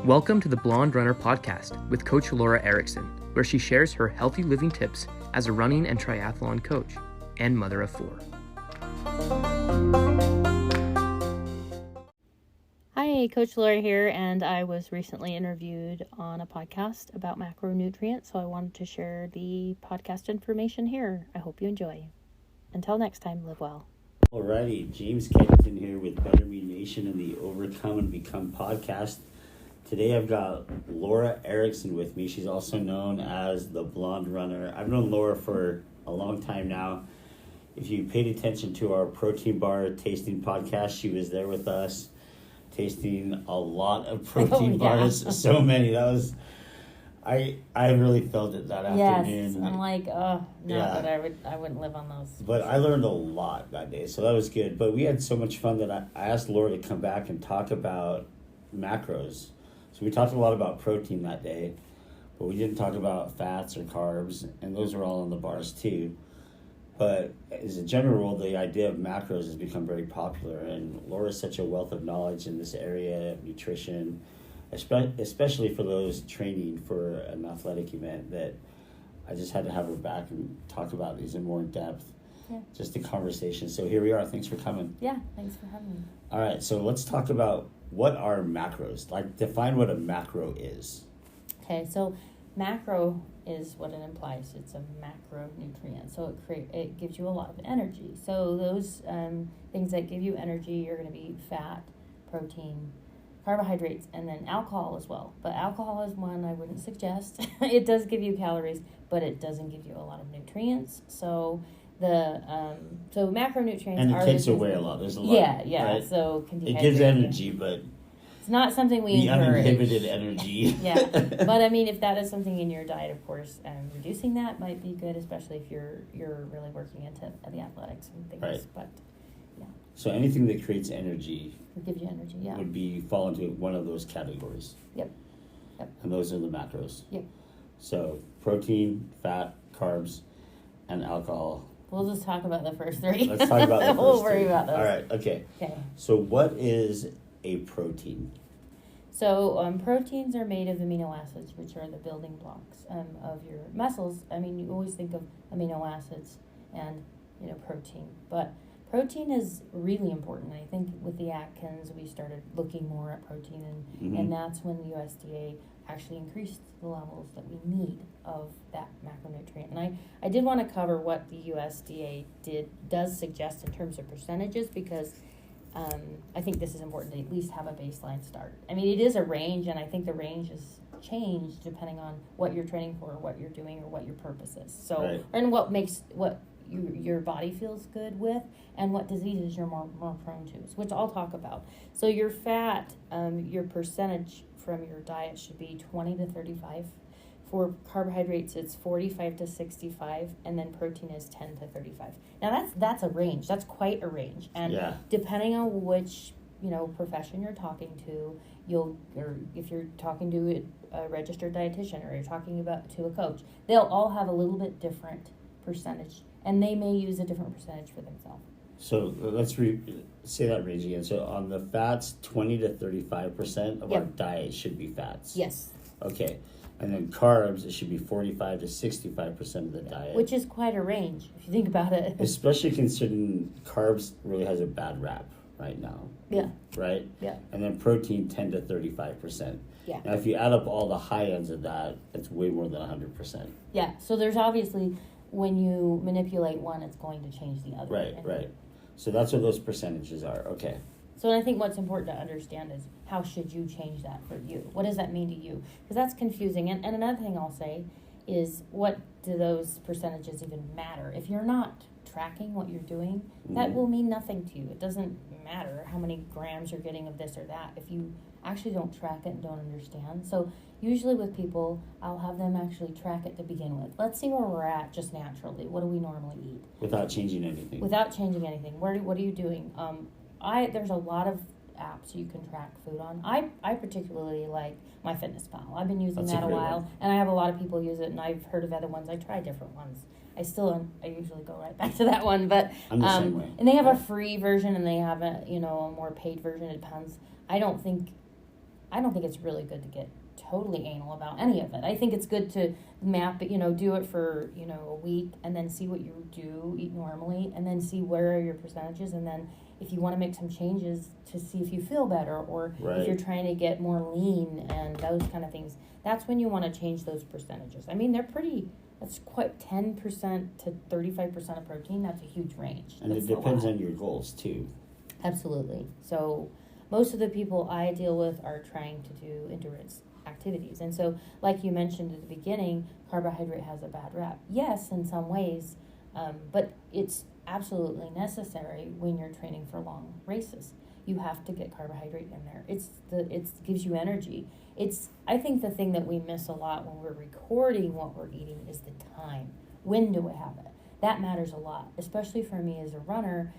Welcome to the Blonde Runner podcast with Coach Laura Erickson, where she shares her healthy living tips as a running and triathlon coach and mother of 4. Hi, Coach Laura here, and I was recently interviewed on a podcast about macronutrients, so I wanted to share the podcast information here. I hope you enjoy. Until next time, live well. Alrighty, James Kennington here with Better Me Nation and the Overcome and Become podcast. Today I've got Laura Erickson with me. She's also known as the Blonde Runner. I've known Laura for a long time now. If you paid attention to our protein bar tasting podcast, she was there with us tasting a lot of protein bars. So many. That was I really felt it that afternoon. Yes, I'm like, but I wouldn't live on those. But I learned a lot that day, so that was good. But we had so much fun that I asked Laura to come back and talk about macros. So we talked a lot about protein that day, but we didn't talk about fats or carbs, and those are all in the bars too. But as a general rule, the idea of macros has become very popular, and Laura's such a wealth of knowledge in this area of nutrition, especially for those training for an athletic event, that I just had to have her back and talk about these in more depth. Yeah. Just a conversation. So here we are. Thanks for coming. Yeah, thanks for having me. All right, so let's talk about what are macros. Like, define what a macro is. Okay, so macro is what it implies. It's a macronutrient, so it gives you a lot of energy. So those things that give you energy are going to be fat, protein, carbohydrates, and then alcohol as well. But alcohol is one I wouldn't suggest. It does give you calories, but it doesn't give you a lot of nutrients. So so macronutrients and it takes away a lot. There's a lot. Yeah. Right? So it gives energy, but it's not something we the encourage. Uninhibited energy. Yeah, but I mean, if that is something in your diet, of course, reducing that might be good, especially if you're really working into the athletics and things. Right. But yeah. So anything that creates energy Would give you energy. Yeah. would fall into one of those categories. Yep. And those are the macros. Yep. So protein, fat, carbs, and alcohol. We'll just talk about the first three. Let's talk about the first We'll worry about those. All right. Okay. Okay. So what is a protein? So proteins are made of amino acids, which are the building blocks of your muscles. I mean, you always think of amino acids and protein, but protein is really important. I think with the Atkins, we started looking more at protein, and that's when the USDA actually increased the levels that we need of that macronutrient. And I did want to cover what the USDA does suggest in terms of percentages, because I think this is important to at least have a baseline start. I mean, it is a range, and I think the range is changed depending on what you're training for, or what you're doing, or what your purpose is. So, right. And what makes your body feels good with, and what diseases you're more prone to, which I'll talk about. So your fat, your percentage from your diet should be 20 to 35. For carbohydrates, it's 45 to 65, and then protein is 10 to 35. Now that's a range. That's quite a range, and depending on which profession you're talking to, or if you're talking to a registered dietitian, or you're talking to a coach, they'll all have a little bit different percentage, and they may use a different percentage for themselves. So let's say that range again. So on the fats, 20 to 35% of our diet should be fats. Yes. Okay. And then carbs, it should be 45 to 65% of the diet. Which is quite a range, if you think about it. Especially considering carbs really has a bad rap right now. Yeah. Right? Yeah. And then protein, 10 to 35%. Yeah. Now, if you add up all the high ends of that, it's way more than 100%. Yeah. So there's obviously, when you manipulate one, it's going to change the other. Right. So that's what those percentages are. Okay. So I think what's important to understand is, how should you change that for you? What does that mean to you? Because that's confusing. And another thing I'll say is, what do those percentages even matter? If you're not tracking what you're doing, that will mean nothing to you. It doesn't matter how many grams you're getting of this or that if you actually don't track it and don't understand. So usually with people, I'll have them actually track it to begin with. Let's see where we're at just naturally. What do we normally eat? Without changing anything. What are you doing? There's a lot of apps you can track food on. I particularly like MyFitnessPal. I've been using that a while, and I have a lot of people use it, and I've heard of other ones. I try different ones. I usually go right back to that one, but I'm the same way. And they have a free version, and they have a more paid version. It depends. I don't think I don't think it's really good to get totally anal about any of it. I think it's good to map it, do it for, a week and then see what you do, eat normally, and then see where are your percentages, and then if you want to make some changes to see if you feel better, or Right. if you're trying to get more lean and those kind of things, that's when you want to change those percentages. I mean, that's quite 10% to 35% of protein. That's a huge range. And That's it depends a lot. on your goals too. Absolutely. So most of the people I deal with are trying to do endurance activities. And so, like you mentioned at the beginning, carbohydrate has a bad rap. Yes, in some ways, but it's absolutely necessary when you're training for long races. You have to get carbohydrate in there. It gives you energy. I think the thing that we miss a lot when we're recording what we're eating is the time. When do we have it? That matters a lot, especially for me as a runner.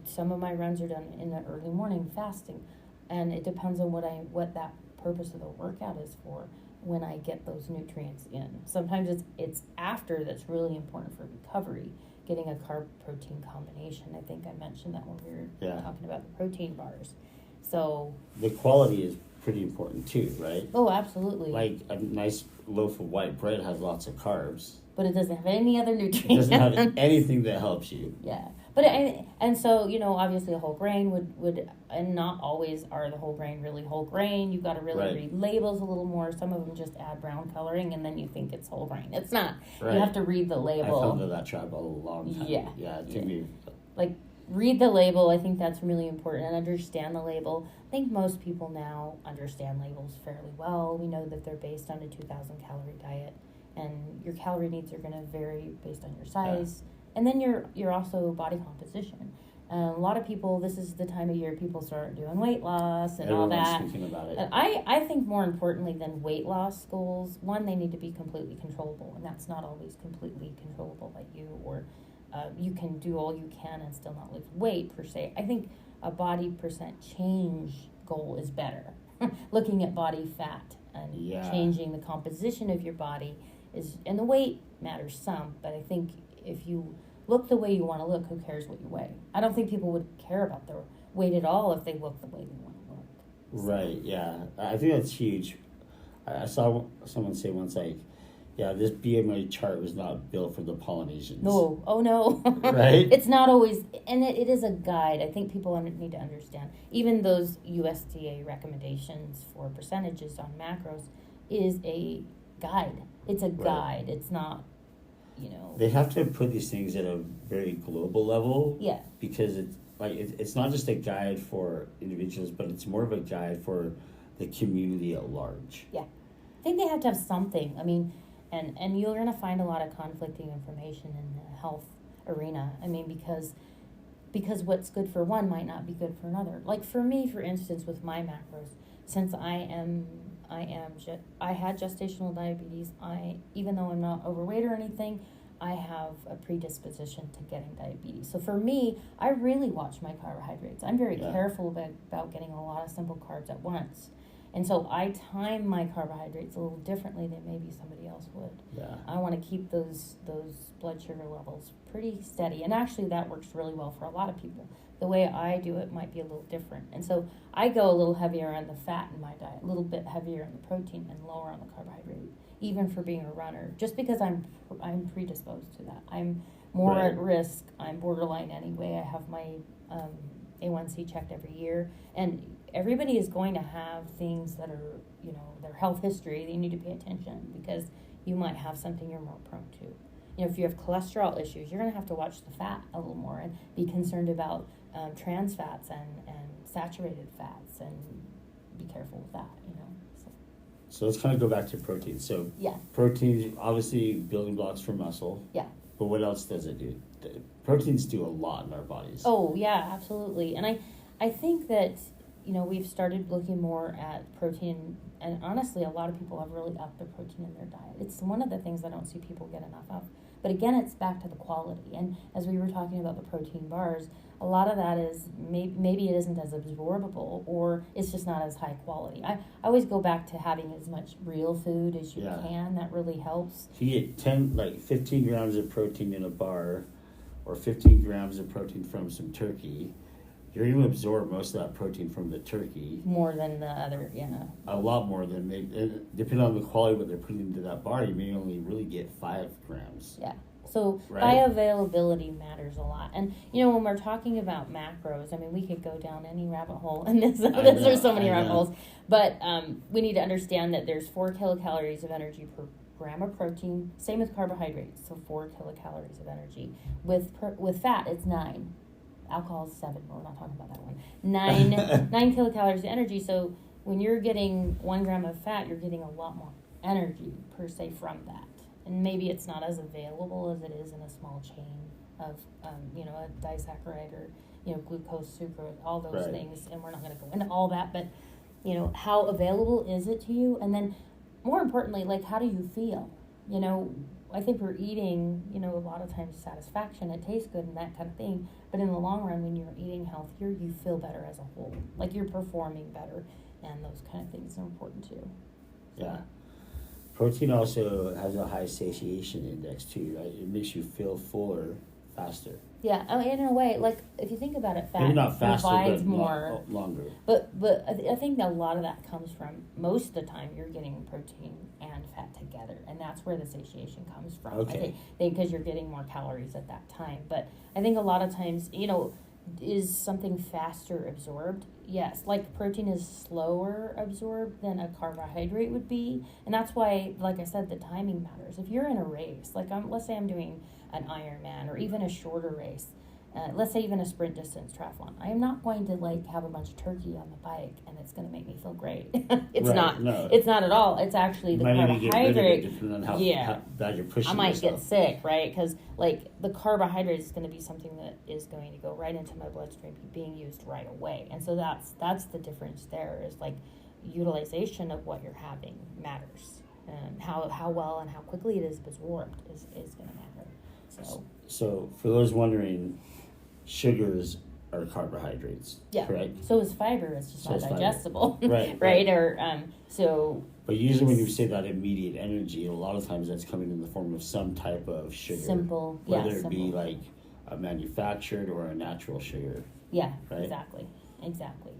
Some of my runs are done in the early morning fasting, and it depends on what that purpose of the workout is for when I get those nutrients in. Sometimes it's after that's really important for recovery, getting a carb protein combination. I think I mentioned that when we were talking about the protein bars. So the quality is pretty important too, right? Oh, absolutely. Like a nice loaf of white bread has lots of carbs, but it doesn't have any other nutrients. It doesn't have anything that helps you. Yeah. But and so obviously a whole grain would and not always are the whole grain really whole grain. You've got to really read labels a little more. Some of them just add brown coloring and then you think it's whole grain. It's not. Right. You have to read the label. I fell into that trap a long time. Yeah. It took me. Like read the label. I think that's really important, and understand the label. I think most people now understand labels fairly well. We know that they're based on a 2,000 calorie diet, and your calorie needs are going to vary based on your size. Yeah. And then your also body composition. A lot of people, this is the time of year people start doing weight loss and all that. Thinking about it. And I think more importantly than weight loss goals, one, they need to be completely controllable, and that's not always completely controllable by you, or you can do all you can and still not lose weight per se. I think a body percent change goal is better. Looking at body fat and changing the composition of your body and the weight matters some, but I think if you look the way you want to look, who cares what you weigh? I don't think people would care about their weight at all if they look the way they want to look. Right, yeah. I think that's huge. I saw someone say once, this BMI chart was not built for the Polynesians. No. Oh, no. Right? It's not always, and it is a guide. I think people need to understand. Even those USDA recommendations for percentages on macros is a guide. It's a guide. It's not, They have to put these things at a very global level. Yeah. Because it's not just a guide for individuals, but it's more of a guide for the community at large. Yeah. I think they have to have something. I mean, and you're going to find a lot of conflicting information in the health arena. I mean, because what's good for one might not be good for another. Like for me, for instance, with my macros, since I had gestational diabetes. Even though I'm not overweight or anything, I have a predisposition to getting diabetes. So for me, I really watch my carbohydrates. I'm very careful about getting a lot of simple carbs at once. And so I time my carbohydrates a little differently than maybe somebody else would. Yeah. I want to keep those blood sugar levels pretty steady. And actually that works really well for a lot of people. The way I do it might be a little different. And so I go a little heavier on the fat in my diet, a little bit heavier on the protein and lower on the carbohydrate, even for being a runner, just because I'm predisposed to that. I'm more at risk. I'm borderline anyway. I have my A1C checked every year. And everybody is going to have things that are, their health history that you need to pay attention, because you might have something you're more prone to. If you have cholesterol issues, you're going to have to watch the fat a little more and be concerned about trans fats and saturated fats, and be careful with that, So let's kind of go back to protein. So yeah, protein, obviously building blocks for muscle. Yeah. But what else does it do? Proteins do a lot in our bodies. Oh, yeah, absolutely. And I think that, we've started looking more at protein, and honestly, a lot of people have really upped the protein in their diet. It's one of the things I don't see people get enough of. But again, it's back to the quality. And as we were talking about the protein bars, a lot of that is maybe it isn't as absorbable, or it's just not as high quality. I always go back to having as much real food as you can. That really helps. If you get 15 grams of protein in a bar, or 15 grams of protein from some turkey, you're going to absorb most of that protein from the turkey. More than the other, A lot more than depending on the quality of what they're putting into that bar, you may only really get 5 grams. Yeah. So right? bioavailability matters a lot. And, when we're talking about macros, I mean, we could go down any rabbit hole. And there's so many rabbit holes. But we need to understand that there's 4 kilocalories of energy per gram of protein. Same with carbohydrates. So 4 kilocalories of energy. With fat, it's 9. Alcohol is 7, but we're not talking about that one. 9 kilocalories of energy. So when you're getting 1 gram of fat, you're getting a lot more energy per se from that. And maybe it's not as available as it is in a small chain of, a disaccharide or, glucose, sucrose, all those right. things. And we're not going to go into all that, but, how available is it to you? And then more importantly, like, how do you feel? I think we're eating, a lot of times satisfaction, it tastes good and that kind of thing. But in the long run, when you're eating healthier, you feel better as a whole. Like, you're performing better, and those kind of things are important too. So. Yeah. Protein also has a high satiation index too, right? It makes you feel fuller faster. Yeah, in a way, like, if you think about it, fat maybe not faster, provides but more. longer. But I think a lot of that comes from, most of the time, you're getting protein and fat together, and that's where the satiation comes from. Okay. I think because you're getting more calories at that time. But I think a lot of times, is something faster absorbed? Yes, like protein is slower absorbed than a carbohydrate would be, and that's why, like I said, the timing matters. If you're in a race, like let's say I'm doing an Ironman or even a shorter race, let's say even a sprint distance triathlon, I am not going to have a bunch of turkey on the bike and it's going to make me feel great. It's right, not. No. It's not at all. It's actually the carbohydrate. Depending on how bad you're pushing I might yourself. get sick, right? Because the carbohydrate is going to be something that is going to go right into my bloodstream, being used right away. And so that's the difference there. Is utilization of what you're having matters, and how well and how quickly it is absorbed is going to matter. So for those wondering, sugars are carbohydrates. Yeah. Correct. So is fiber. It's just not digestible. Right. right. Or so. But usually when you say that immediate energy, a lot of times that's coming in the form of some type of sugar. Simple. Whether it be like a manufactured or a natural sugar. Yeah. Right? Exactly.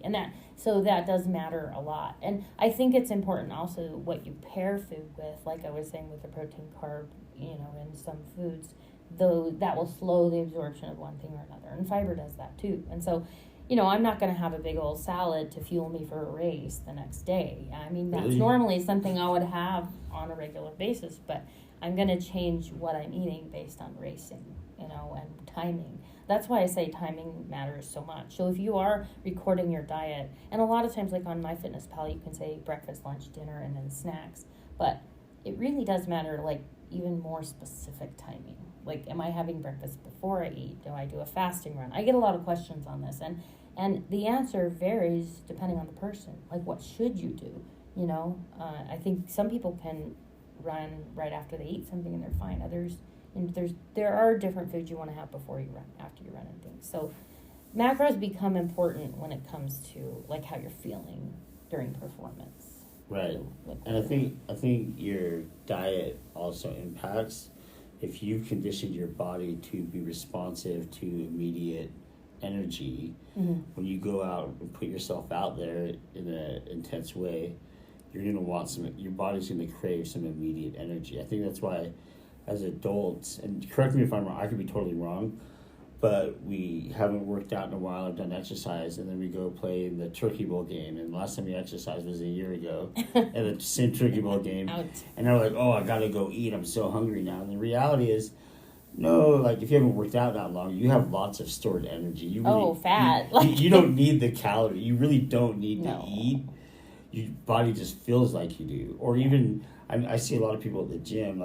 And that does matter a lot. And I think it's important also what you pair food with, like I was saying with the protein carb, in some foods, though that will slow the absorption of one thing or another. And fiber does that too. And so, I'm not going to have a big old salad to fuel me for a race the next day. I mean, that's normally something I would have on a regular basis, but I'm going to change what I'm eating based on racing, and timing. That's why I say timing matters so much. So if you are recording your diet, and a lot of times, like on MyFitnessPal, you can say breakfast, lunch, dinner, and then snacks. But it really does matter, even more specific timing. Like, am I having breakfast before I eat? Do I do a fasting run? I get a lot of questions on this, and the answer varies depending on the person. Like, what should you do? I think some people can run right after they eat something and they're fine. Others, and there are different foods you want to have before you run, after you run, and things. So macros become important when it comes to how you're feeling during performance. Right. And I think your diet also impacts if you've conditioned your body to be responsive to immediate energy. Mm-hmm. When you go out and put yourself out there in an intense way, you're going to want your body's going to crave some immediate energy. I think that's why as adults, and correct me if I'm wrong, I could be totally wrong, but we haven't worked out in a while, I've done exercise, and then we go play in the Turkey Bowl game, and the last time we exercised was a year ago, and the same Turkey Bowl game, and they're like, oh, I gotta go eat, I'm so hungry now, and the reality is, no, if you haven't worked out that long, you have lots of stored energy. You really, fat. You don't need the calorie, you really don't need No. to eat, your body just feels like you do, or even, I see a lot of people at the gym,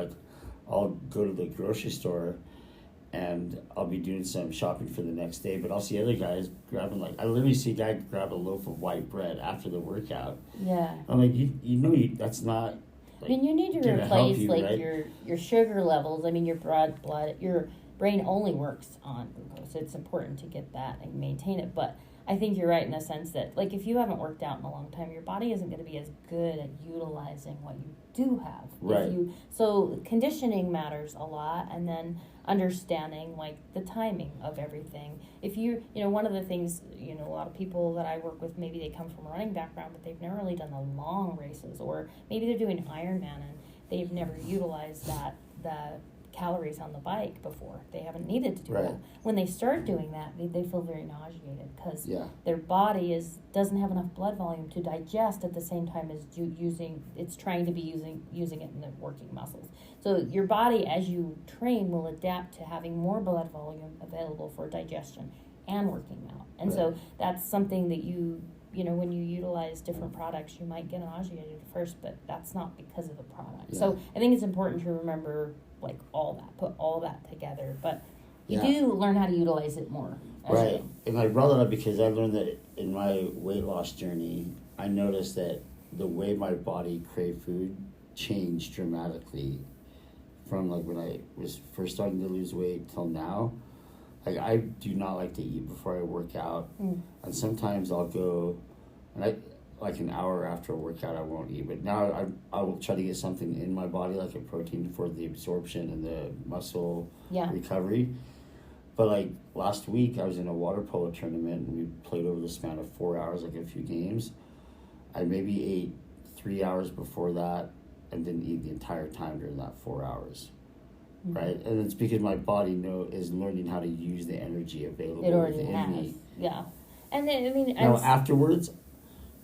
I'll go to the grocery store and I'll be doing some shopping for the next day, but I'll see other guys grabbing, I literally see a guy grab a loaf of white bread after the workout. Yeah. I'm that's not... you need to replace, right? your sugar levels. Your your brain only works on glucose. It's important to get that and maintain it, but I think you're right in the sense that, like, if you haven't worked out in a long time, your body isn't going to be as good at utilizing what you do have. Right. So conditioning matters a lot, and then understanding, like, the timing of everything. If one of the things, a lot of people that I work with, maybe they come from a running background, but they've never really done the long races, or maybe they're doing Ironman and they've never utilized the calories on the bike before. They haven't needed to do that. When they start doing that, they feel very nauseated because their body doesn't have enough blood volume to digest at the same time as it's trying to be using it in the working muscles. So your body, as you train, will adapt to having more blood volume available for digestion and working out. And so that's something that when you utilize different products, you might get nauseated at first, but that's not because of the product. So I think it's important to remember, like, all that, put all that together, but you do learn how to utilize it more. Right. And I brought that up because I learned that in my weight loss journey, I noticed that the way my body craved food changed dramatically from, like, when I was first starting to lose weight till now. Like, I do not like to eat before I work out. And sometimes I'll go, and like an hour after a workout, I won't eat. But now I will try to get something in my body, like a protein for the absorption and the muscle recovery. But, like, last week, I was in a water polo tournament, and we played over the span of 4 hours, like a few games. I maybe ate 3 hours before that and didn't eat the entire time during that 4 hours. Right? And it's because my body is learning how to use the energy available within me. Yeah. And then, now, afterwards...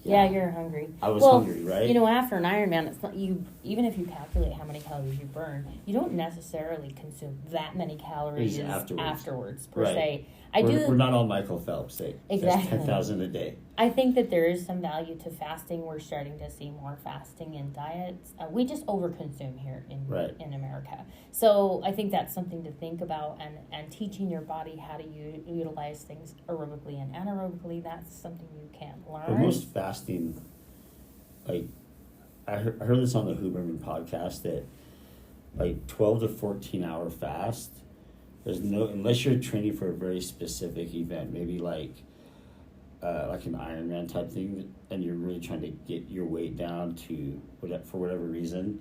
Yeah, you're hungry. I was hungry, right? After an Ironman, it's not even if you calculate how many calories you burn, you don't necessarily consume that many calories afterwards per se. We're not all Michael Phelps. That's 10,000 a day. I think that there is some value to fasting. We're starting to see more fasting in diets. We just overconsume here in America. So I think that's something to think about, and teaching your body how to utilize things aerobically and anaerobically, that's something you can learn. But most fasting, like, I heard this on the Huberman podcast, that, like, 12 to 14 hour fast, unless you're training for a very specific event, maybe like an Ironman type thing, and you're really trying to get your weight down for whatever reason,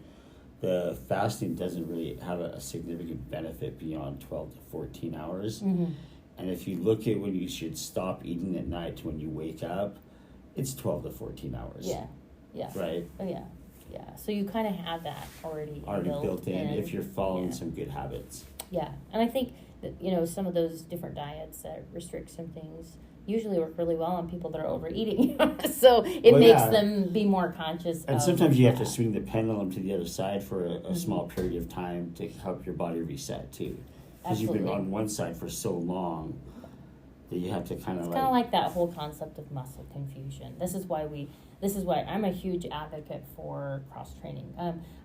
the fasting doesn't really have a significant benefit beyond 12 to 14 hours. And if you look at when you should stop eating at night to when you wake up, it's 12 to 14 hours. Yeah. Right? Oh, yeah. Yeah. So you kind of have that already built in if you're following some good habits. Yeah. And I think that, some of those different diets that restrict some things usually work really well on people that are overeating. So it makes them be more conscious. And sometimes you have to swing the pendulum to the other side for a small period of time to help your body reset too. Because you've been on one side for so long that you have to kind of It's kind of like that whole concept of muscle confusion. This is why I'm a huge advocate for cross training.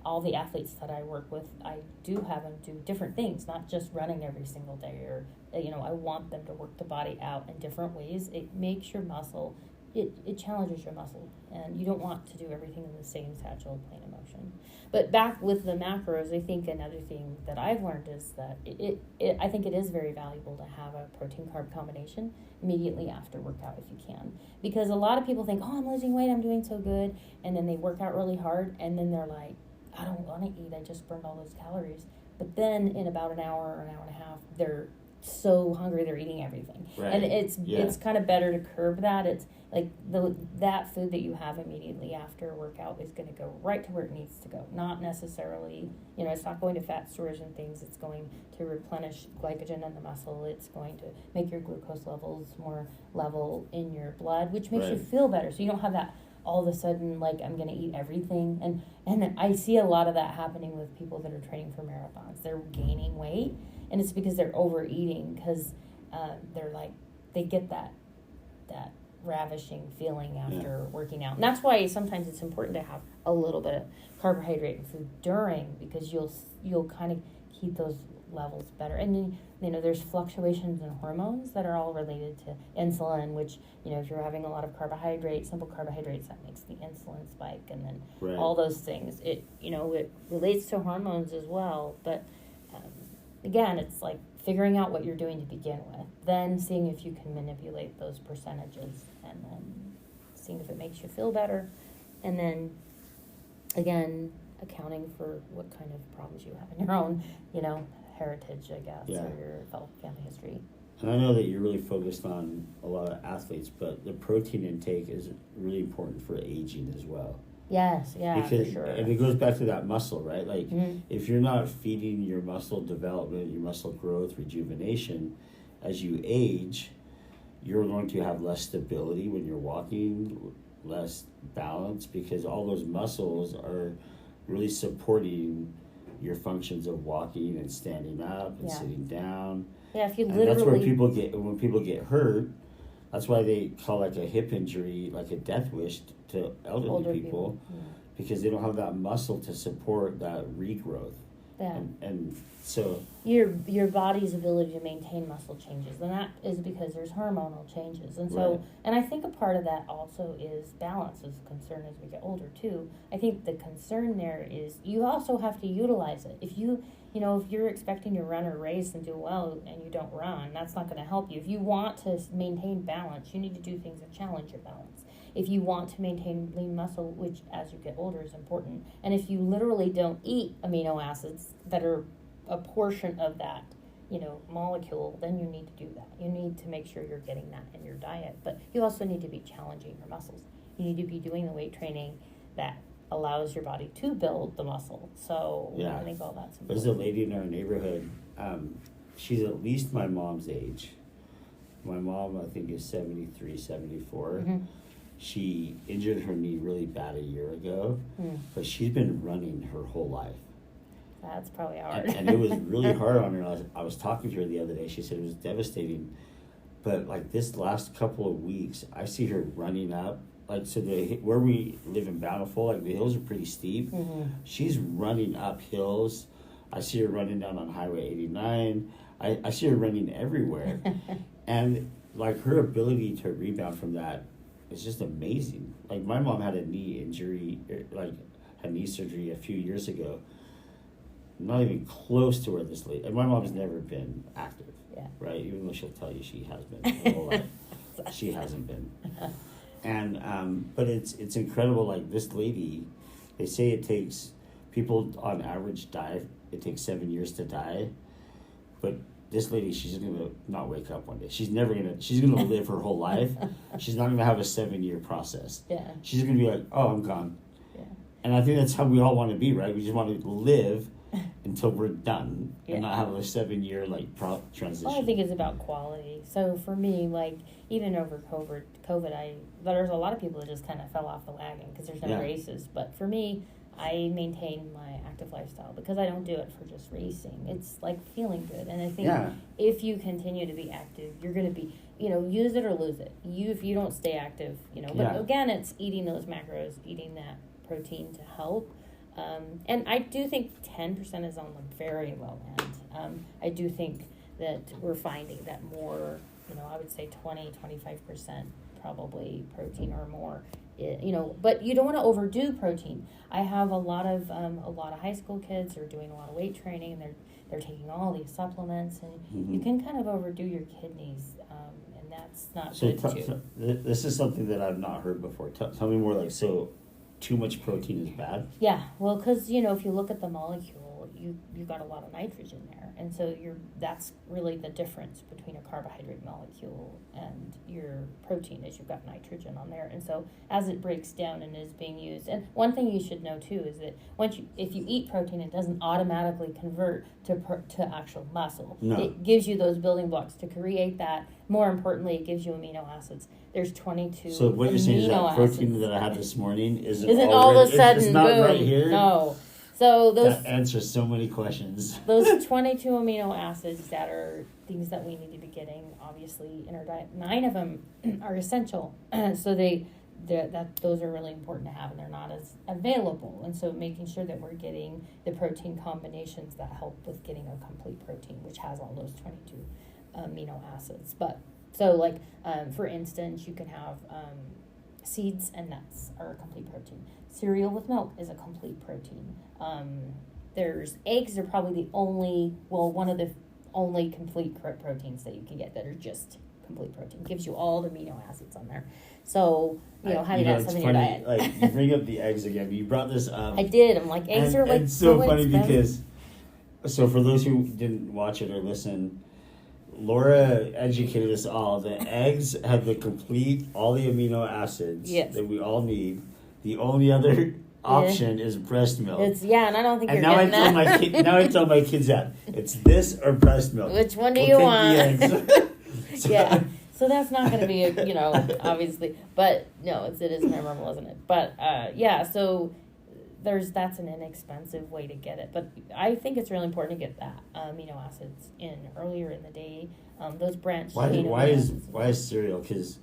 All the athletes that I work with, I do have them do different things, not just running every single day, or I want them to work the body out in different ways. It makes your muscle, it challenges your muscle, and you don't want to do everything in the same satchel plane of motion. But back with the macros, I think another thing that I've learned is that I think it is very valuable to have a protein carb combination immediately after workout if you can. Because a lot of people think, oh, I'm losing weight, I'm doing so good, and then they work out really hard, and then they're like, I don't want to eat, I just burned all those calories. But then in about an hour or an hour and a half, they're so hungry they're eating everything. Right. And it's kind of better to curb that. It's like that food that you have immediately after a workout is going to go right to where it needs to go. Not necessarily, it's not going to fat stores and things. It's going to replenish glycogen in the muscle. It's going to make your glucose levels more level in your blood, which makes you feel better. So you don't have that all of a sudden, like, I'm going to eat everything. And I see a lot of that happening with people that are training for marathons. They're gaining weight, and it's because they're overeating, because they're like, they get that ravishing feeling after working out. And that's why sometimes it's important to have a little bit of carbohydrate and food during, because you'll kind of keep those levels better. And then, there's fluctuations in hormones that are all related to insulin, which, if you're having a lot of simple carbohydrates, that makes the insulin spike, and then all those things. It relates to hormones as well. But again, it's like figuring out what you're doing to begin with, then seeing if you can manipulate those percentages, and then seeing if it makes you feel better, and then again accounting for what kind of problems you have in your own, heritage, I guess, or your family history. And I know that you're really focused on a lot of athletes, but the protein intake is really important for aging as well. Yes, because, for sure. And it goes back to that muscle, right? Like, if you're not feeding your muscle development, your muscle growth, rejuvenation, as you age, you're going to have less stability when you're walking, less balance, because all those muscles are really supporting your functions of walking and standing up and sitting down. Yeah, if you and literally... that's where when people get hurt, that's why they call like a hip injury like a death wish to older people. Because they don't have that muscle to support that regrowth. Yeah. And so your body's ability to maintain muscle changes, and that is because there's hormonal changes. And so and I think a part of that also is balance is a concern as we get older too. I think the concern there is you also have to utilize it. If if you're expecting to run or race and do well and you don't run, that's not going to help you. If you want to maintain balance, you need to do things that challenge your balance. If you want to maintain lean muscle, which as you get older is important, and if you literally don't eat amino acids that are a portion of that, molecule, then you need to do that. You need to make sure you're getting that in your diet, but you also need to be challenging your muscles. You need to be doing the weight training that allows your body to build the muscle. So I think all that's important. There's a lady in our neighborhood. She's at least my mom's age. My mom, I think, is 73, 74. Mm-hmm. She injured her knee really bad a year ago, but she's been running her whole life. That's probably hard. And it was really hard on her. I was talking to her the other day. She said it was devastating. But like this last couple of weeks, I see her running up. Like, so where we live in Bountiful, like the hills are pretty steep. Mm-hmm. She's running up hills. I see her running down on Highway 89. I see her running everywhere. And like her ability to rebound from that is just amazing. Like my mom had a knee injury, had knee surgery a few years ago. Not even close to where this lady. And my mom's never been active, right? Even though she'll tell you she has been her whole life, she hasn't been. And but it's incredible. Like this lady, they say it takes people on average die. It takes 7 years to die, but this lady, she's gonna not wake up one day. She's gonna live her whole life. She's not gonna have a 7-year process. Yeah. She's gonna be like, oh, I'm gone. Yeah. And I think that's how we all want to be, right? We just want to live until we're done and not have a 7-year transition. Well, I think it's about quality. So for me, even over COVID, there's a lot of people that just kind of fell off the wagon because there's no races. But for me, I maintain my active lifestyle because I don't do it for just racing. It's like feeling good. And I think if you continue to be active, you're going to be, use it or lose it. If you don't stay active, but again, it's eating those macros, eating that protein to help. And I do think 10% is on the very low end. I do think that we're finding that more, I would say 20-25% probably protein or more. But you don't want to overdo protein. I have a lot of high school kids who are doing a lot of weight training, and they're taking all these supplements, and you can kind of overdo your kidneys, and that's not good too. So this is something that I've not heard before. Tell me more. Too much protein is bad? Yeah, well, because, if you look at the molecule, you've got a lot of nitrogen there. And so that's really the difference between a carbohydrate molecule and your protein is you've got nitrogen on there. And so as it breaks down and is being used, and one thing you should know too is that if you eat protein, it doesn't automatically convert to actual muscle. No. It gives you those building blocks to create that. More importantly, it gives you amino acids. There's 22 So what you're saying is that protein acids that I had this morning isn't all of a sudden it's not boom. Right here? No. So that answers so many questions. Those 22 amino acids that are things that we need to be getting, obviously, in our diet. 9 of them are essential. So those are really important to have, and they're not as available. And so making sure that we're getting the protein combinations that help with getting a complete protein, which has all those 22 amino acids. But so for instance, you can have seeds and nuts are a complete protein. Cereal with milk is a complete protein. There's eggs are probably one of the only complete proteins that you can get that are just complete protein. It gives you all the amino acids on there. So, having that stuff in your diet. Like, you bring up the eggs again. You brought this up. I did. I'm like, eggs are like it's so funny expensive. because, so for those who didn't watch it or listen, Laura educated us all that eggs have all the amino acids that we all need. The only other option is breast milk. And I don't think and you're getting that. Now I tell my kids that it's this or breast milk. Which one do you want? The eggs. So that's not going to be, obviously. But no, it is memorable, isn't it? But so that's an inexpensive way to get it. But I think it's really important to get that amino acids in earlier in the day. Those branched why is cereal? Because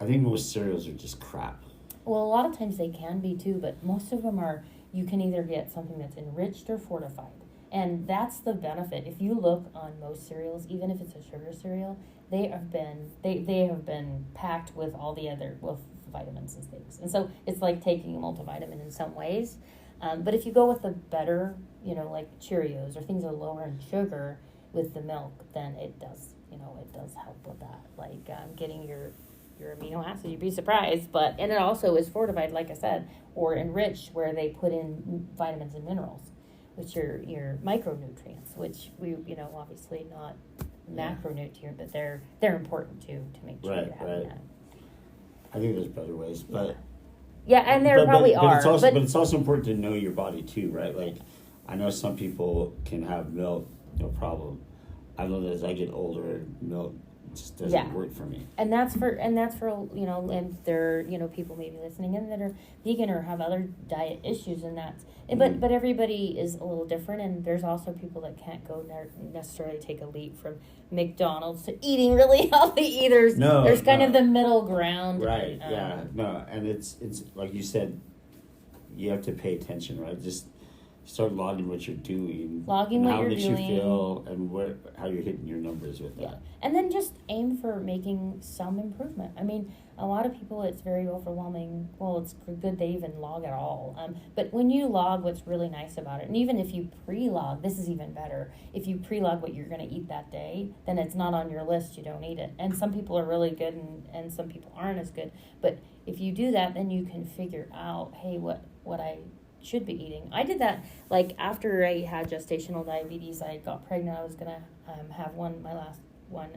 I think most cereals are just crap. Well, a lot of times they can be too, but most of them are, you can either get something that's enriched or fortified. And that's the benefit. If you look on most cereals, even if it's a sugar cereal, they have been packed with all the other vitamins and things. And so it's like taking a multivitamin in some ways. But if you go with the better, like Cheerios or things that are lower in sugar with the milk, then it does help with that. Like getting your amino acids, you'd be surprised. And it also is fortified, like I said, or enriched where they put in vitamins and minerals, which are your micronutrients, which we, obviously not macronutrient, but they're important too, to make sure you're having that. I think there's better ways, but and there probably are. But it's also important to know your body too, right? Like, I know some people can have milk, no problem. I know that as I get older, milk just doesn't work for me. And that's for and there are people maybe listening in that are vegan or have other diet issues, and that's but everybody is a little different, and there's also people that can't go necessarily take a leap from McDonald's to eating really healthy. There's kind of the middle ground. Right. And it's like you said, you have to pay attention, right? Just start logging what you're doing, how it makes you feel, and how you're hitting your numbers with that. And then just aim for making some improvement. I mean, a lot of people, it's very overwhelming. Well, it's good they even log at all. But when you log, what's really nice about it, and even if you pre-log, this is even better. If you pre-log what you're going to eat that day, then it's not on your list. You don't eat it. And some people are really good, and some people aren't as good. But if you do that, then you can figure out, hey, what I should be eating. I did that after I had gestational diabetes. I got pregnant. I was gonna have my last one,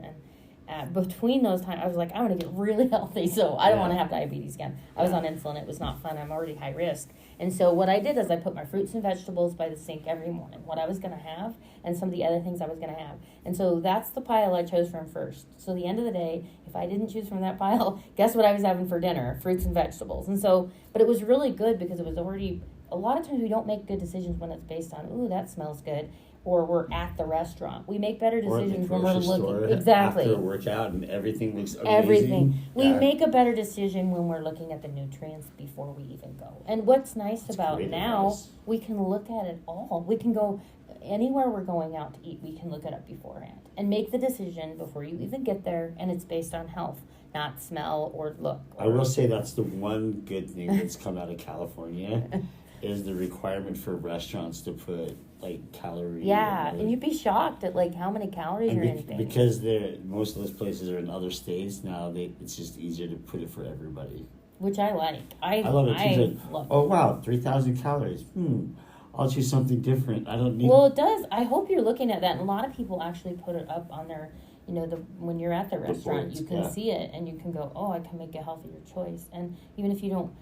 and between those times I was like, I want to get really healthy, so I don't want to have diabetes again. I was on insulin. It was not fun. I'm already high risk. And so what I did is I put my fruits and vegetables by the sink every morning, what I was going to have and some of the other things I was going to have. And so that's the pile I chose from first. So the end of the day, if I didn't choose from that pile, guess what I was having for dinner? Fruits and vegetables. And so, but it was really good because it was already, a lot of times we don't make good decisions when it's based on, ooh, that smells good, or we're at the restaurant. We make better decisions when we're looking. Exactly. After a workout and everything looks amazing. Everything. We make a better decision when we're looking at the nutrients before we even go. And what's nice about now, we can look at it all. We can go anywhere we're going out to eat, we can look it up beforehand and make the decision before you even get there, and it's based on health, not smell or look. I will say that's the one good thing that's come out of California is the requirement for restaurants to put calories. Yeah, and you'd be shocked at how many calories are in anything. Because most of those places are in other states now. It's just easier to put it for everybody. Which I like. I love it too. Love it. Oh wow, 3,000 calories. I'll choose something different. I don't need. Well, it does. I hope you're looking at that. And a lot of people actually put it up on their, when you're at the restaurant, you can see it and you can go, oh, I can make a healthier choice. And even if you don't,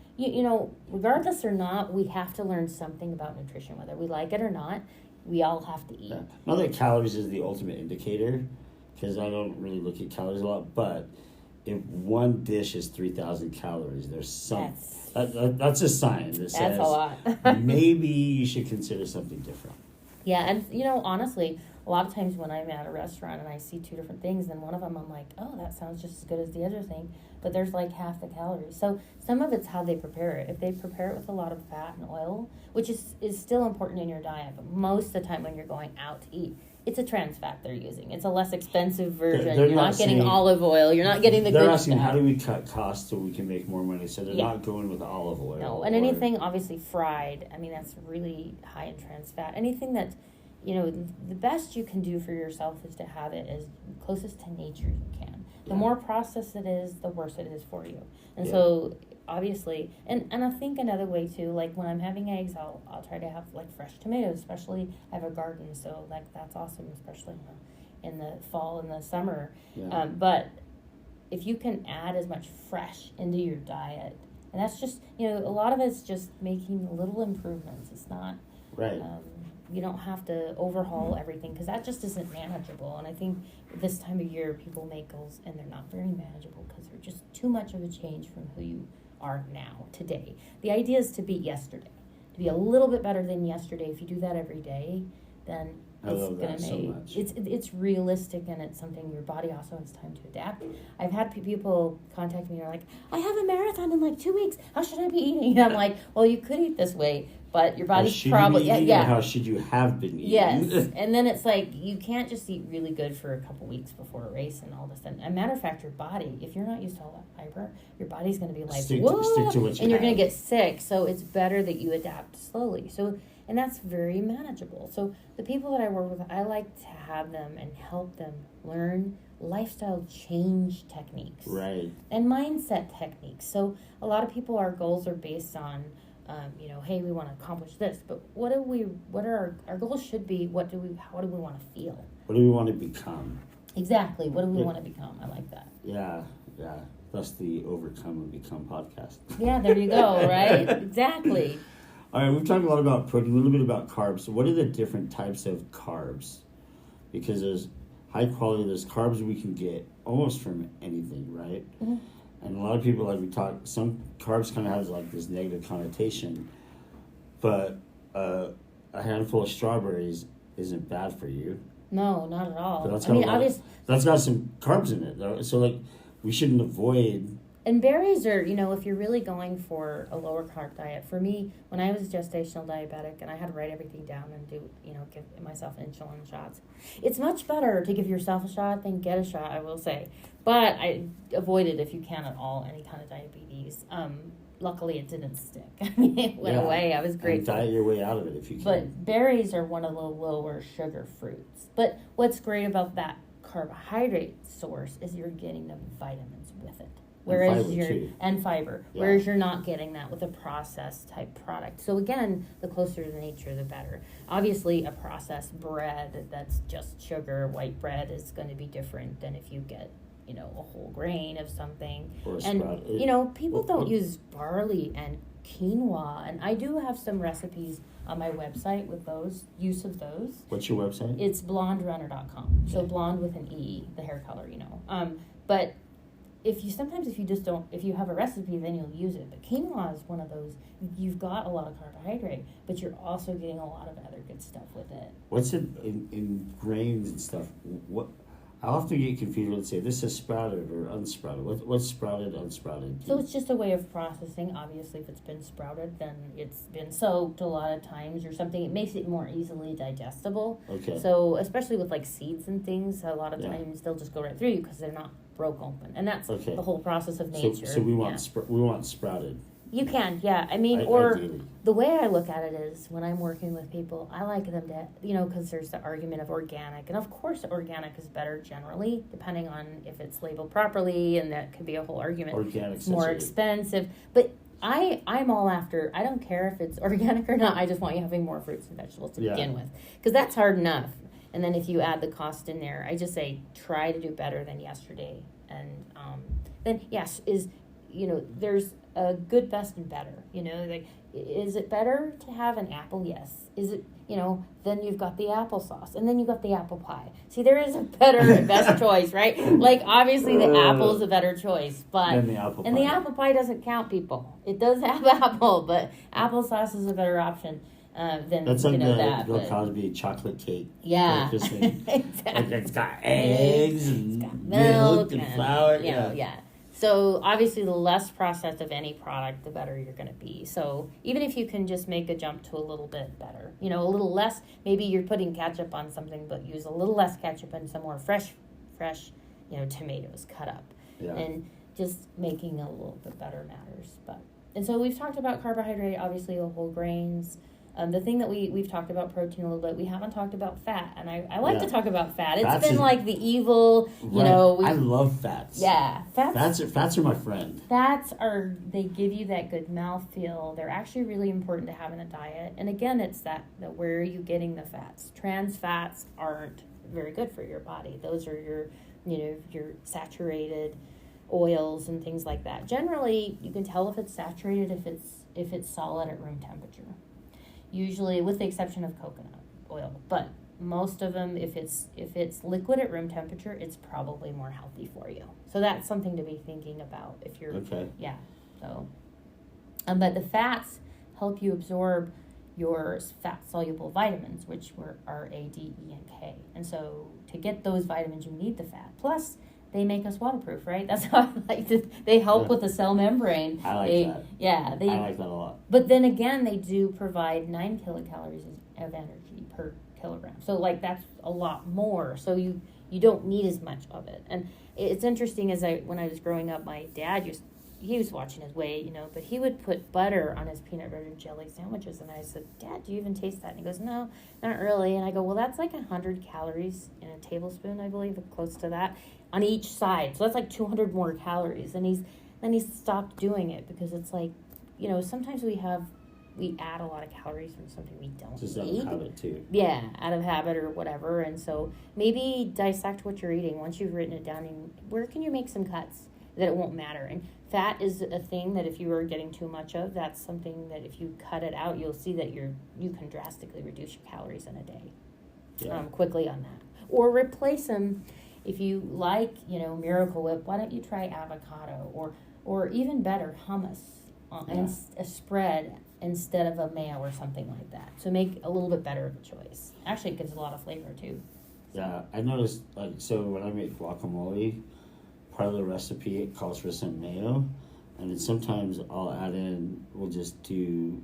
regardless or not, we have to learn something about nutrition, whether we like it or not. We all have to eat. Yeah. Not that calories is the ultimate indicator, because I don't really look at calories a lot. But if one dish is 3,000 calories, there's some. That's a sign that says a lot. Maybe you should consider something different. Yeah, and honestly, a lot of times when I'm at a restaurant and I see two different things, then one of them I'm like, oh, that sounds just as good as the other thing, but there's half the calories. So some of it's how they prepare it. If they prepare it with a lot of fat and oil, which is still important in your diet, but most of the time when you're going out to eat, it's a trans fat they're using. It's a less expensive version. You're not getting olive oil. You're not getting the good stuff. They're asking, how do we cut costs so we can make more money? So they're not going with olive oil. No, and anything obviously fried, I mean, that's really high in trans fat. Anything that, the best you can do for yourself is to have it as closest to nature you can. The Yeah. more processed it is, the worse it is for you. And Yeah. so obviously, and I think another way too, like when I'm having eggs, I'll try to have like fresh tomatoes, especially I have a garden, so like that's awesome, especially in the fall and the summer. Yeah. But if you can add as much fresh into your diet, and that's just, a lot of it's just making little improvements. It's not, Right. you don't have to overhaul everything, because that just isn't manageable. And I think this time of year people make goals and they're not very manageable because they're just too much of a change from who you are now, today. The idea is to beat yesterday, to be a little bit better than yesterday. If you do that every day, then I love that so make much. it's realistic, and it's something your body also has time to adapt. I've had people contact me and are like, I have a marathon in like 2 weeks, how should I be eating? And I'm like, well, you could eat this way, but your body's probably How should you have been eating? Yes. And then it's like, you can't just eat really good for a couple weeks before a race and all this. And a matter of fact, your body, if you're not used to all that fiber, your body's going to be like, whoa, stick to what you and you're going have. to get sick. So it's better that you adapt slowly. So, and that's very manageable. So the people that I work with, I like to have them and help them learn lifestyle change techniques. Right. And mindset techniques. So a lot of people, our goals are based on, hey, we want to accomplish this, but our goals should be, how do we want to feel? What do we want to become? Exactly. What do we want to become? I like that. Yeah. That's the Overcome and Become podcast. Yeah, there you go, right? Exactly. All right, we've talked a lot about protein, a little bit about carbs. So what are the different types of carbs? Because there's high quality, there's carbs we can get almost from anything, right? Mm-hmm. And a lot of people, like we talked, some carbs kind of has like this negative connotation, but a handful of strawberries isn't bad for you. No, not at all. That's Obviously, got some carbs in it, though. So like we shouldn't avoid. and berries are, if you're really going for a lower carb diet. For me, when I was gestational diabetic and I had to write everything down and do, give myself insulin shots, it's much better to give yourself a shot than get a shot, I will say. But I avoided, if you can at all, any kind of diabetes. Luckily, it didn't stick. I mean, it went away. I was grateful. And diet your way out of it if you can. But berries are one of the lower sugar fruits. But what's great about that carbohydrate source is you're getting the vitamins with it. Whereas and fiber. Yeah. Whereas you're not getting that with a processed type product. So again, the closer to nature, the better. Obviously, a processed bread that's just sugar, white bread, is going to be different than if you get, a whole grain of something. Or a And sprout. people don't use barley and quinoa, and I do have some recipes on my website with use of those. What's your website? It's blonderunner.com. So Okay. blonde with an E, the hair color, But if you have a recipe, then you'll use it. But quinoa is one of those, you've got a lot of carbohydrate, but you're also getting a lot of other good stuff with it. What's it in grains and stuff? What I often get confused when they say this is sprouted or unsprouted. What's sprouted, unsprouted? So it's just a way of processing. Obviously, if it's been sprouted, then it's been soaked a lot of times or something. It makes it more easily digestible. Okay. So especially with like seeds and things, a lot of Yeah. times they'll just go right through you because they're not broke open, and that's Okay. the whole process of nature. So we want sprouted. You can, yeah. I mean, Ideally. the way I look at it is when I'm working with people, I like them to, because there's the argument of organic. And of course, organic is better generally, depending on if it's labeled properly, and that could be a whole argument. Organic. It's more expensive. But I'm all after, I don't care if it's organic or not. I just want you having more fruits and vegetables to begin with. Because that's hard enough. And then if you add the cost in there, I just say try to do better than yesterday. And then, yes, there's a good, best, and better. Like, is it better to have an apple? Yes. Is it, then you've got the applesauce, and then you've got the apple pie. See, there is a better and best choice, right? Like, obviously, the apple is a better choice, but the apple pie. the apple pie doesn't count, people. It does have apple, but applesauce is a better option than That's like Bill Cosby chocolate cake. Yeah, Thing. exactly. Like it's got eggs and got milk and flour. Yeah. So obviously, the less processed of any product, the better you're going to be. So even if you can just make a jump to a little bit better, a little less. Maybe you're putting ketchup on something, but use a little less ketchup and some more fresh, tomatoes cut up, and just making a little bit better matters. And so we've talked about carbohydrate, obviously the whole grains. The thing that we've talked about protein a little bit, we haven't talked about fat, and I like to talk about fat. It's been like the evil, you know. I love fats. Yeah, fats are my friend. They give you that good mouthfeel. They're actually really important to have in a diet. And again, it's that where are you getting the fats? Trans fats aren't very good for your body. Those are your saturated oils and things like that. Generally, you can tell if it's saturated if it's solid at room temperature. Usually, with the exception of coconut oil, but most of them, if it's liquid at room temperature, it's probably more healthy for you. So that's something to be thinking about if you're So, but the fats help you absorb your fat soluble vitamins, which are A, D, E, and K. And so to get those vitamins, you need the fat. Plus, they make us waterproof, right? That's how I like to. They help with the cell membrane. I like that. Yeah, I like that a lot. But then again, they do provide 9 kilocalories of energy per kilogram. So like that's a lot more. So you don't need as much of it. And it's interesting when I was growing up, my dad he was watching his weight, but he would put butter on his peanut butter and jelly sandwiches. And I said, Dad, do you even taste that? And he goes, no, not really. And I go, well, that's like 100 calories in a tablespoon, I believe, close to that, on each side. So that's like 200 more calories. And he stopped doing it because it's like, sometimes we add a lot of calories from something we don't just need. Out of habit too. Yeah, out of habit or whatever. And so maybe dissect what you're eating. Once you've written it down, and where can you make some cuts that it won't matter? And fat is a thing that if you are getting too much of, that's something that if you cut it out, you'll see that you can drastically reduce your calories in a day. Quickly on that. Or replace them. If you like, Miracle Whip, why don't you try avocado or even better, hummus and a spread instead of a mayo or something like that. So make a little bit better of a choice. Actually, it gives a lot of flavor too. Yeah, I noticed, so when I make guacamole, part of the recipe, it calls for some mayo. And then sometimes we'll just do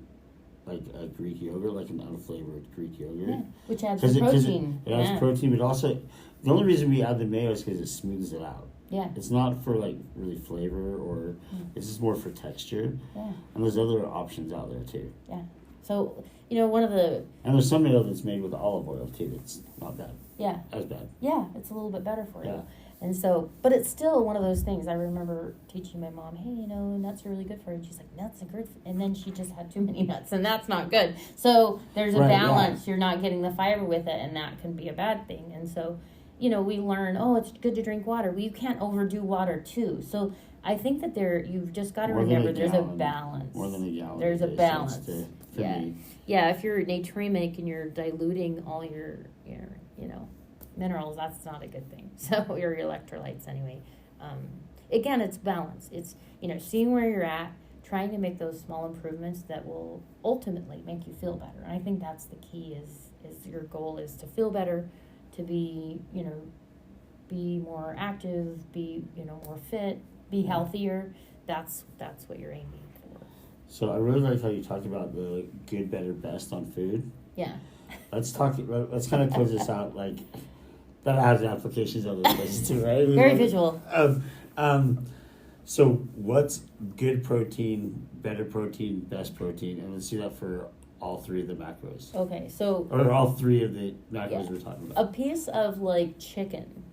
like a Greek yogurt, like an unflavored Greek yogurt. Yeah, which adds protein. It adds protein, but also, the only reason we add the mayo is because it smooths it out. Yeah. It's not for like really flavor or it's just more for texture. Yeah. And there's other options out there too. Yeah. So, one of the... And there's some mayo that's made with olive oil too that's not bad. Yeah. As bad. Yeah, it's a little bit better for you. Yeah. And so, but it's still one of those things. I remember teaching my mom, hey, nuts are really good for you. And she's like, nuts are good. And then she just had too many nuts, and that's not good. So there's a balance. Yeah. You're not getting the fiber with it, and that can be a bad thing. And so, we learn, it's good to drink water. Well, you can't overdo water, too. So I think that you've just got to remember there's a balance. More than a gallon. There's a balance. Me. Yeah, if you're natremic and you're diluting all your minerals, that's not a good thing. So your electrolytes anyway. Again, it's balance. It's seeing where you're at, trying to make those small improvements that will ultimately make you feel better. And I think that's the key. Is your goal is to feel better, to be be more active, be more fit, be healthier. That's what you're aiming for. So I really like how you talked about the good, better, best on food. Yeah. Let's kind of close this out like. That has applications other places too, right? Very visual. So what's good protein, better protein, best protein? And let's do that for all three of the macros. Okay, so... Or all three of the macros we're talking about. A piece of, chicken,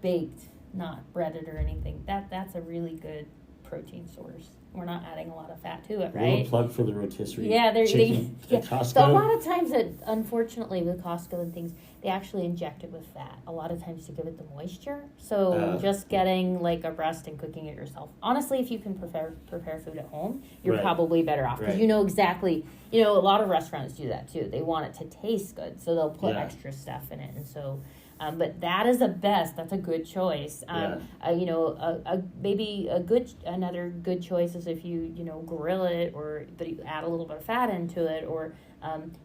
baked, not breaded or anything, that's a really good protein source. We're not adding a lot of fat to it, right? A little plug for the rotisserie chicken at Costco. So a lot of times, unfortunately, with Costco and things, they actually inject it with fat. A lot of times to give it the moisture. So just getting a breast and cooking it yourself. Honestly, if you can prepare food at home, you're probably better off because you know exactly. A lot of restaurants do that too. They want it to taste good, so they'll put extra stuff in it, and so. But that is the best. That's a good choice. Maybe another good choice is if you grill it, but you add a little bit of fat into it, or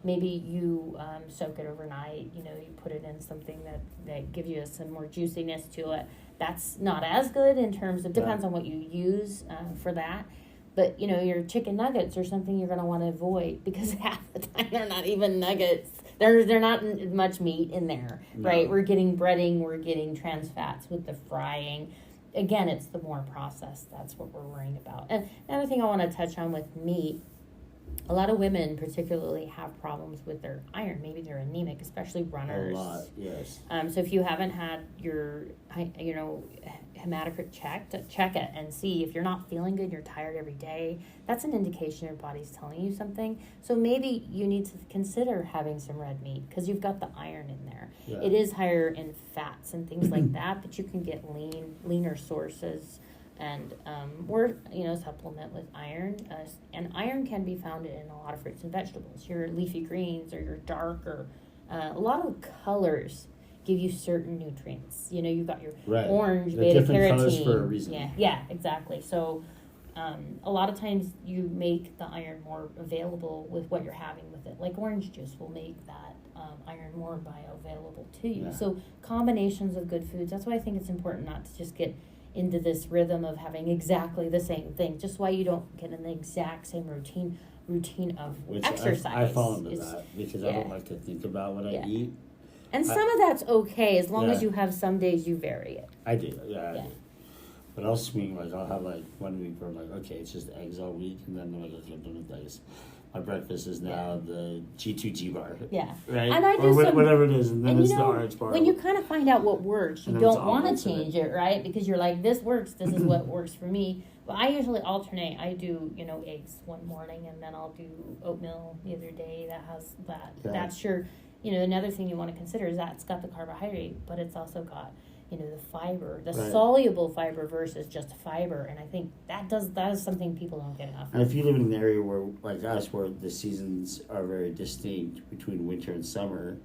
maybe you soak it overnight. You put it in something that gives you some more juiciness to it. That's not as good in terms of depends on what you use for that. But your chicken nuggets are something you're going to want to avoid because half the time they're not even nuggets. They're not much meat in there, right? We're getting breading, we're getting trans fats with the frying. Again, it's the more processed. That's what we're worrying about. And another thing I want to touch on with meat A lot of women particularly have problems with their iron. Maybe they're anemic, especially runners. A lot, yes. So if you haven't had your, hematocrit checked, check it and see if you're not feeling good, you're tired every day. That's an indication your body's telling you something. So maybe you need to consider having some red meat because you've got the iron in there. Yeah. It is higher in fats and things like that, but you can get leaner sources and or supplement with iron. And iron can be found in a lot of fruits and vegetables. Your leafy greens or your darker, a lot of colors give you certain nutrients. You've got your orange, beta carotene. Colors for a reason. Yeah, exactly. So a lot of times you make the iron more available with what you're having with it. Like orange juice will make that iron more bioavailable to you. Yeah. So combinations of good foods. That's why I think it's important not to just get into this rhythm of having exactly the same thing. Just why you don't get in the exact same routine of exercise. I fall into that because I don't like to think about what I eat. And some of that's okay as long as you have some days you vary it. I do, I do. But I'll swing, I'll have 1 week where I'm okay, it's just eggs all week, and then I'm okay, I'm done with eggs. My breakfast is now the G2G bar. Yeah. Right? And I do whatever it is, and then it's the orange bar. When you kind of find out what works, you don't want to change it, right? Because you're like, this works, this is what works for me. But I usually alternate. I do, eggs one morning, and then I'll do oatmeal the other day that has that. Yeah. That's your, another thing you want to consider is that it's got the carbohydrate, but it's also got the fiber, the soluble fiber versus just fiber, and I think that is something people don't get enough of. And if you live in an area where, like us, where the seasons are very distinct between winter and summer,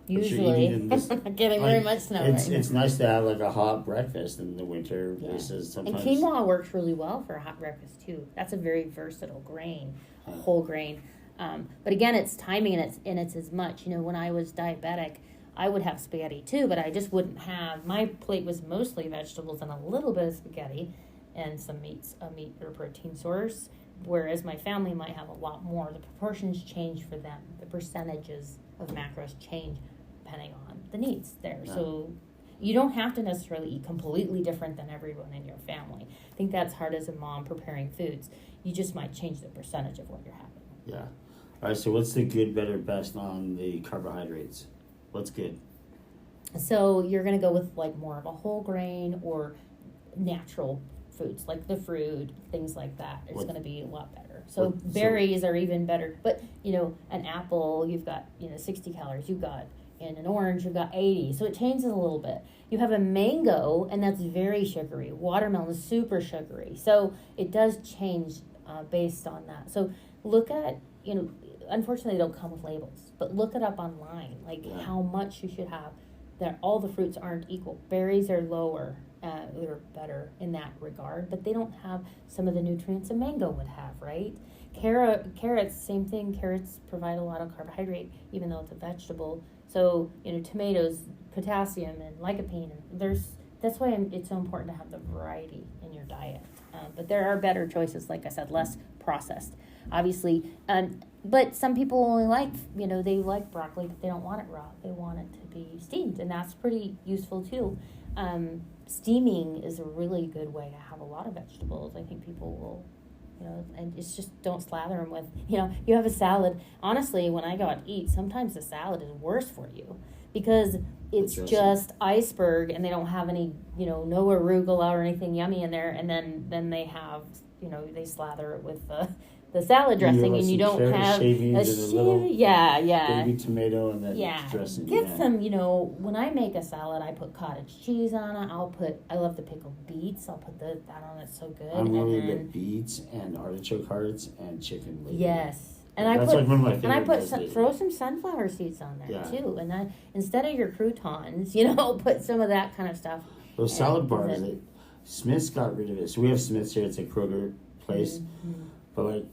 usually not getting very much snow. It's nice to have a hot breakfast in the winter versus sometimes. And quinoa works really well for a hot breakfast too. That's a very versatile grain, a whole grain. But again, it's timing and it's as much. When I was diabetic, I would have spaghetti too, but I just wouldn't have. My plate was mostly vegetables and a little bit of spaghetti, and some a meat or protein source. Whereas my family might have a lot more. The proportions change for them. The percentages of macros change depending on the needs there. Yeah. So you don't have to necessarily eat completely different than everyone in your family. I think that's hard as a mom preparing foods. You just might change the percentage of what you're having. Yeah. All right. So what's the good, better, best on the carbohydrates? What's good? So you're going to go with more of a whole grain or natural foods, like the fruit, things like that. It's going to be a lot better. So berries are even better. But, an apple, you've got, 60 calories. You've got, in an orange, you've got 80. So it changes a little bit. You have a mango, and that's very sugary. Watermelon is super sugary. So it does change based on that. So look at, unfortunately, they don't come with labels, but look it up online, how much you should have. All the fruits aren't equal. Berries are lower, they're better in that regard, but they don't have some of the nutrients a mango would have, right? Carrots, same thing. Carrots provide a lot of carbohydrate, even though it's a vegetable. So, tomatoes, potassium and lycopene. That's why it's so important to have the variety in your diet. But there are better choices, like I said, less processed, obviously. But some people only they like broccoli, but they don't want it raw. They want it to be steamed, and that's pretty useful too. Steaming is a really good way to have a lot of vegetables. I think people will, and it's just don't slather them with, you have a salad. Honestly, when I go out to eat, sometimes the salad is worse for you because it's just iceberg and they don't have any, no arugula or anything yummy in there. And then they have, they slather it with the salad dressing, and you don't have a little baby tomato and that dressing. Get some, when I make a salad, I put cottage cheese on it. I love the pickled beets. I'll put that on. It's so good. I'm really the beets and artichoke hearts and chicken lately. Yes. And throw some sunflower seeds on there too. And then instead of your croutons, put some of that kind of stuff. Those salad bars, Smith's got rid of it. So we have Smith's here. It's a Kroger place. Mm-hmm. But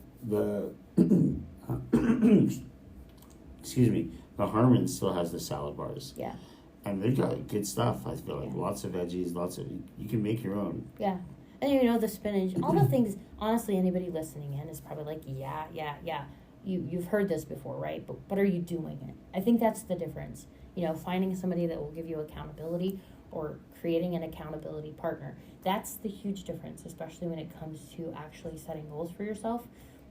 excuse me, the Harmon still has the salad bars. Yeah. And they've got good stuff. I feel lots of veggies, you can make your own. Yeah. And the spinach, all the things, honestly, anybody listening in is probably like, yeah. You've heard this before, right? But are you doing it? I think that's the difference. Finding somebody that will give you accountability or creating an accountability partner. That's the huge difference, especially when it comes to actually setting goals for yourself.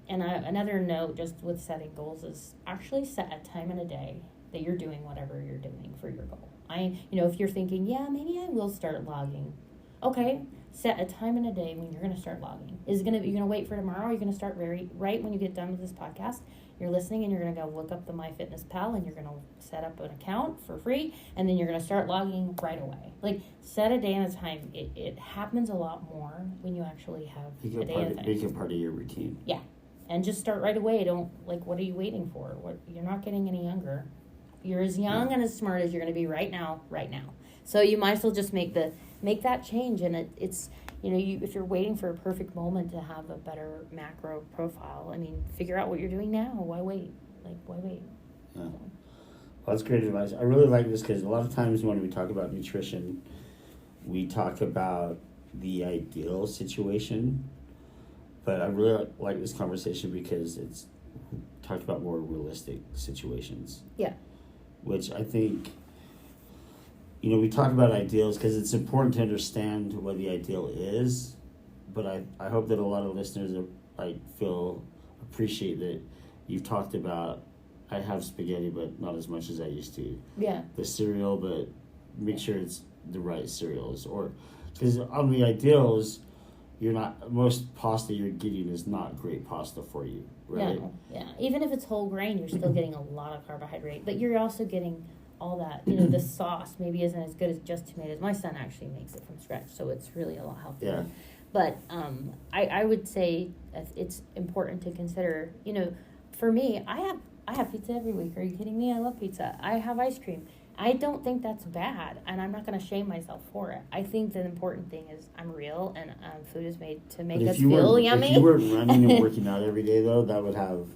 Another note just with setting goals is actually set a time in a day that you're doing whatever you're doing for your goal. If you're thinking, yeah, maybe I will start logging. Okay, set a time in a day when you're going to start logging. You're going to wait for tomorrow? Or you're going to start right when you get done with this podcast? You're listening and you're going to go look up the MyFitnessPal and you're going to set up an account for free, and then you're going to start logging right away. Like, set a day at a time. It happens a lot more when you actually have a day at a time. Make it part of your routine. Yeah. And just start right away. What are you waiting for? You're not getting any younger. You're as young and as smart as you're going to be right now. So you might as well just make that change. And it's if you're waiting for a perfect moment to have a better macro profile, I mean, figure out what you're doing now. Why wait? Why wait? Yeah. Well, that's great advice. I really like this because a lot of times when we talk about nutrition, we talk about the ideal situation. But I really like this conversation because it's talked about more realistic situations. Yeah. Which I think, we talk about ideals because it's important to understand what the ideal is. But I hope that a lot of listeners appreciate that you've talked about, I have spaghetti, but not as much as I used to. Yeah. The cereal, but make sure it's the right cereals. Or, because on the ideals, most pasta you're getting is not great pasta for you, right? Yeah. Even if it's whole grain, you're still getting a lot of carbohydrate, but you're also getting all that, the sauce maybe isn't as good as just tomatoes. My son actually makes it from scratch, so it's really a lot healthier. Yeah. But I would say it's important to consider, for me, I have pizza every week. Are you kidding me? I love pizza. I have ice cream. I don't think that's bad, and I'm not going to shame myself for it. I think the important thing is I'm real, and food is made to make us feel yummy. If you weren't running and working out every day, though, that would have...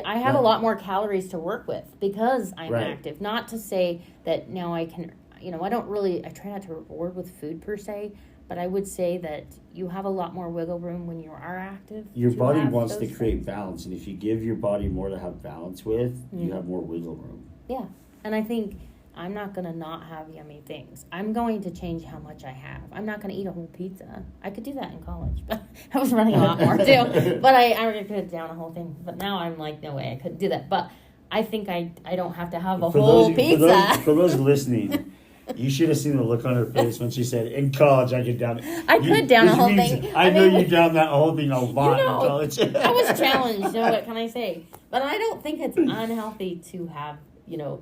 I have a lot more calories to work with because I'm active. Not to say that now I can, I try not to reward with food per se, but I would say that you have a lot more wiggle room when you are active. Your body wants to create balance, and if you give your body more to have balance with, you have more wiggle room. Yeah, and I think I'm not going to not have yummy things. I'm going to change how much I have. I'm not going to eat a whole pizza. I could do that in college, but I was running a lot more too. But I could down a whole thing. But now I'm like, no way, I couldn't do that. But I think I don't have to have a whole pizza. For those listening, you should have seen the look on her face when she said, in college, I could down it. I could down a whole thing. I know you down that whole thing a lot in college. I was challenged, so what can I say? But I don't think it's unhealthy to have,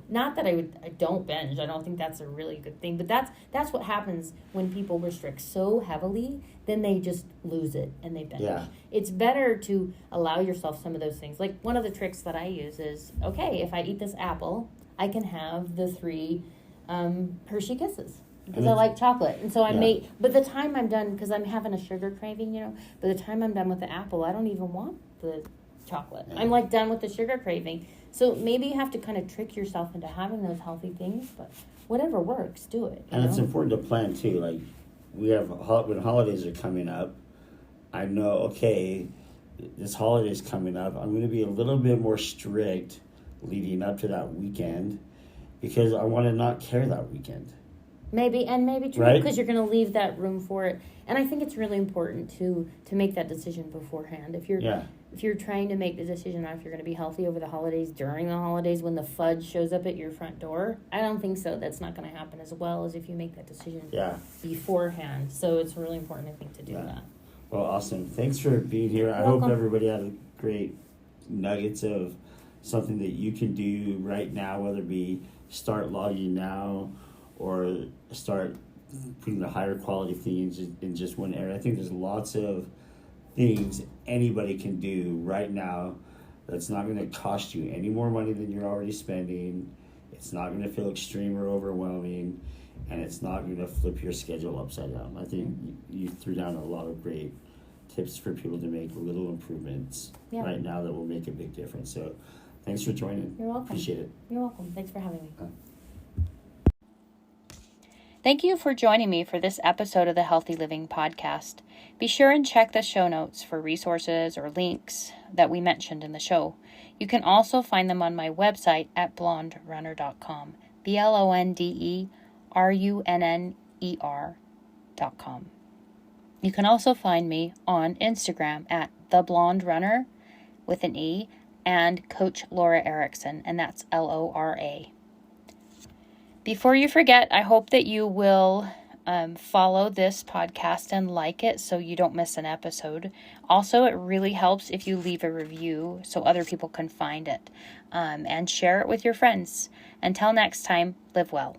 not that I don't binge. I don't think that's a really good thing. But that's what happens when people restrict so heavily, then they just lose it and they binge. Yeah. It's better to allow yourself some of those things. Like, one of the tricks that I use is, okay, if I eat this apple, I can have the 3 Hershey Kisses because I like chocolate. And so but the time I'm done, because I'm having a sugar craving, by the time I'm done with the apple, I don't even want the chocolate. Yeah. I'm done with the sugar craving. So maybe you have to kind of trick yourself into having those healthy things, but whatever works, do it. And it's important to plan too. Like, we have, when holidays are coming up, I know, okay, this holiday's coming up. I'm going to be a little bit more strict leading up to that weekend because I want to not care that weekend. Maybe true, because you're going to leave that room for it. And I think it's really important to make that decision beforehand. If you're trying to make the decision on if you're going to be healthy over the holidays, during the holidays, when the fudge shows up at your front door, I don't think so. That's not going to happen as well as if you make that decision beforehand. So it's really important, I think, to do that. Well, awesome. Thanks for being here. I hope everybody had a great nuggets of something that you can do right now, whether it be start logging now or start putting the higher quality things in just one area. I think there's lots of things anybody can do right now that's not going to cost you any more money than you're already spending. It's not going to feel extreme or overwhelming, and it's not going to flip your schedule upside down. I think you threw down a lot of great tips for people to make little improvements right now that will make a big difference. So thanks for joining. You're welcome. Appreciate it. You're welcome. Thanks for having me. Thank you for joining me for this episode of the Healthy Living Podcast. Be sure and check the show notes for resources or links that we mentioned in the show. You can also find them on my website at blonderunner.com. BLONDERUNNER.com. You can also find me on Instagram at The Blonde Runner with an E, and Coach Laura Erickson, and that's Lora. Before you forget, I hope that you will follow this podcast and like it so you don't miss an episode. Also, it really helps if you leave a review so other people can find it, and share it with your friends. Until next time, live well.